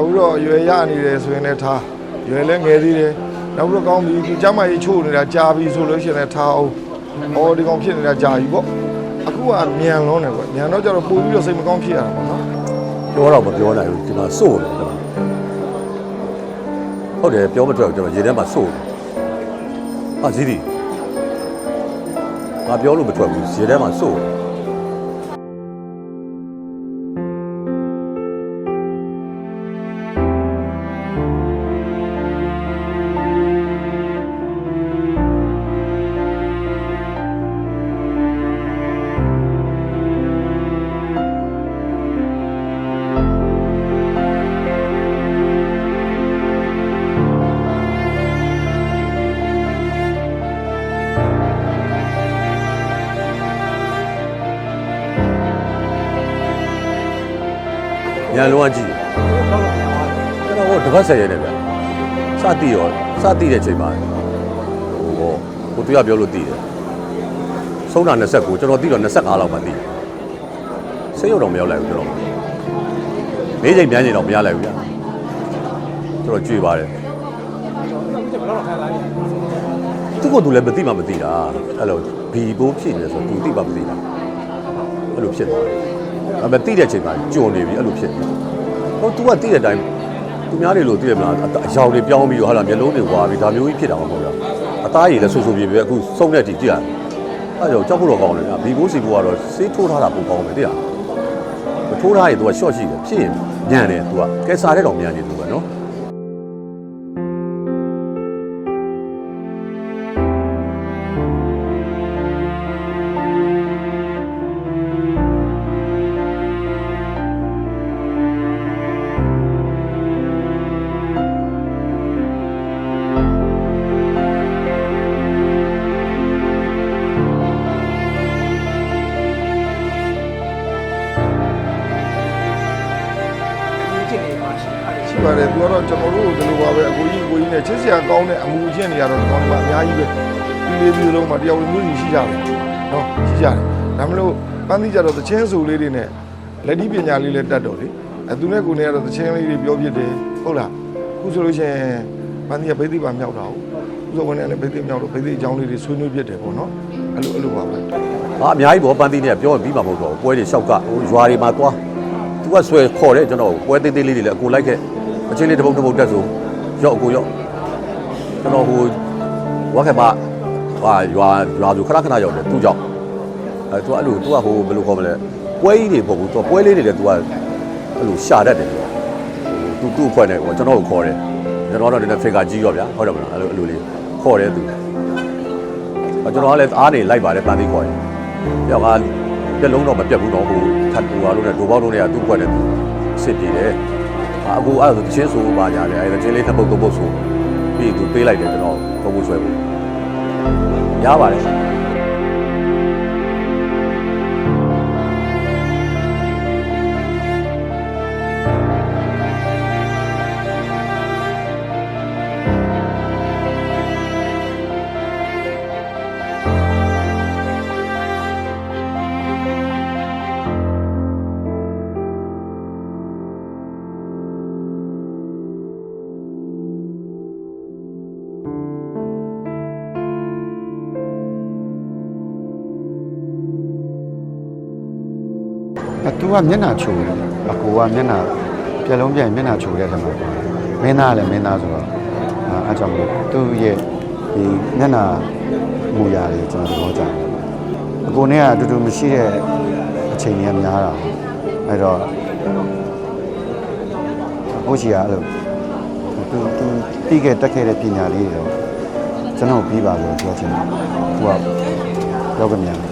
နောက်ပြီးတော့ရွယ်ရနေတယ်ဆိုရင်လည်းထားရွယ်လည်းငယ်သေးတယ်နောက်ပြီးတော့ကောင်းပြီဒီကျမကြီးချို့နေတာကြာပြီဆိုလို့ရှိရင်လည်းထားအောင်အော်ဒီကောင်ဖြစ်နေတာကြာပြီပေါ့အခုကမြန်လုံးတယ်ကွမြန်တော့ကျတော့ပို့ပြီးတော့စိတ်မကောင်းဖြစ်ရတာပေါ့နော်ပြောတော့မပြောနိုင်ဘူးဒီမှာစိုးတယ်ဟုတ်တယ်ပြောမထွက်ကျွန်တော်ရေထဲမှာစိုးတယ်ဟာဇီဒီငါပြောလို့မထွက်ဘူးရေထဲမှာစိုးတယ်ညာလုံးဝကြည့်ကျွန်တော်တပတ်ဆက်ရဲနေဗျစတိတဲ့ချိန်မှာဟိုတရားပြောလို့တည်တယ်ဆုံးတာ29ကျွန်တော်တည်တော့25လောက်မှတည်စိတ်ရုပ်တော့မရောက်လိုက်ဘူးကျွန်တော်၄ချိန်ပြန်ချိန်တော့မရလိုက်ဘူးဗျကျွန်တော်ကြွေပါတယ်သူကသူလည်းမသိမှမသိတာအဲ့လိုဘီဘိုးဖြစ်နေဆိုသူသိမှမသိတာအဲ့လိုဖြစ်သွားတယ်အမတိတဲ့ချိန်မှာကြုံနေပြီအဲ့လိုဖြစ်နေဟို तू ကတိတဲ့အတိုင်းသူများတွေလို့သိရမလားအယောင်တွေပြောင်းပြီးတော့ဟာလာမျက်လုံးတွေဝါပြီးဒါမျိုးကြီးဖြစ်တာမဟုတ်လားအသားရည်လည်းဆူဆူပြေပြေအခုစုံတဲ့တီကြည့်ရတယ်အဲ့တော့ကြောက်ဖို့တော့ကောင်းတယ်ဗျဘီဘိုးစီဘိုးကတော့စေးထိုးထားတာပိုကောင်းတယ်တရားမထိုးထားရင် तू က short ရှိတယ်ဖြစ်ရင်ညံတယ် तू ကကဲစားတဲ့တော့ညံနေ तू ပဲနော်ရှိပါတယ်သူကတော့ကျွန်တော်တို့ဒီလိုပါပဲအကိုကြီးနဲ့ချစ်စရာကောင်းတဲ့အမှုချင်းတွေကတော့ဒီကောင်တွေကအများကြီးပဲဒီလေးဒီလုံးမှာတယောက်မျိုးစီရှိကြတယ်နော်ရှိကြတယ်ဒါမလို့ပန်းသီးကြတော့သချင်းစုလေးတွေနဲ့လက်ဒီပညာလေးလည်းတတ်တော့လေသူနဲ့ကိုနေကတော့သချင်းလေးတွေပြောပြတယ်ဟုတ်လားအခုဆိုလို့ရှိရင်ပန်းသီးကဘိသိပါမြောက်တာဟုတ်ဥစ္စာဝင်နဲ့လည်းဘိသိမြောက်တော့ဘိသိအကြောင်းလေးတွေဆွေးနွေးပြတယ်ပေါ့နော်အဲ့လိုပါပဲဟာအများကြီးပေါ့ပန်းသီးနဲ့ပြောပြီးမှမဟုတ်တော့ပွဲတွေလျှောက်ကဟိုရွာတွေမှာသွားသူကဆွဲခေါ်တယ်ကျွန်တော်ပွဲသေးသေးလေးတွေလည်းအကိုလိုက်ခဲ့အချင်းလေးတပုတ်တက်ဆိုရော့အကိုရော့ကျွန်တော်ဟိုဝါခဲပါဟာရွာဆိုခဏရောက်တယ်သူ့ကြောင့်သူကအဲ့လိုသူကဟိုဘယ်လိုခေါ်မလဲပွဲကြီးတွေပေါ့ဘူးသူကပွဲလေးတွေလည်းသူကအဲ့လိုရှာတတ်တယ်သူ့အဖွဲ့နဲ့ကျွန်တော်ကိုခေါ်တယ်ကျွန်တော်တော့ဒီနေ့ဖေကာကြီးရောဗျာဟုတ်တယ်မလားအဲ့လိုလေးခေါ်တယ်သူကျွန်တော်ကလည်းအားနေလိုက်ပါတယ်ပန်းသီးခေါ်တယ်ပြောက်ကပြက်လုံးတော့မပြက်ဘူးတော့ဟိုထပ်ဟိုအားလုံးနဲ့ဒိုးပေါက်လုံးတွေကသူ့အဖွဲ့နဲ့စစ်ပြေးတယ်အခုအဲ့ဒါချင်းဆိုပါကြတယ်အဲ့ဒါချင်းလေးတစ်ပုတ်ဆိုပြီးသူပေးလိုက်တယ်ကျွန်တော်ပုံမှုဆွဲဖို့ရပါတယ် သူကမျက်နှာချိုတယ်အကိုကမျက်နှာပြက်လုံးပြက်မျက်နှာချိုတဲ့ခါမှာမင်းသားလည်းမင်းသားဆိုတော့အားကြောင့်မို့သူ့ရဲ့ဒီမျက်နှာမူရာတွေကျွန်တော်သဘောကျတယ်အကိုနဲ့ကအတူတူမရှိတဲ့အချိန်တွေကများတာအဲ့တော့ကိုချီကအဲ့လိုသူပြီးခဲ့တက်ခဲ့တဲ့ပညာလေးတွေတော့ကျွန်တော်ပြီးပါလို့ပြောချင်တယ်သူကပြောကြမြန်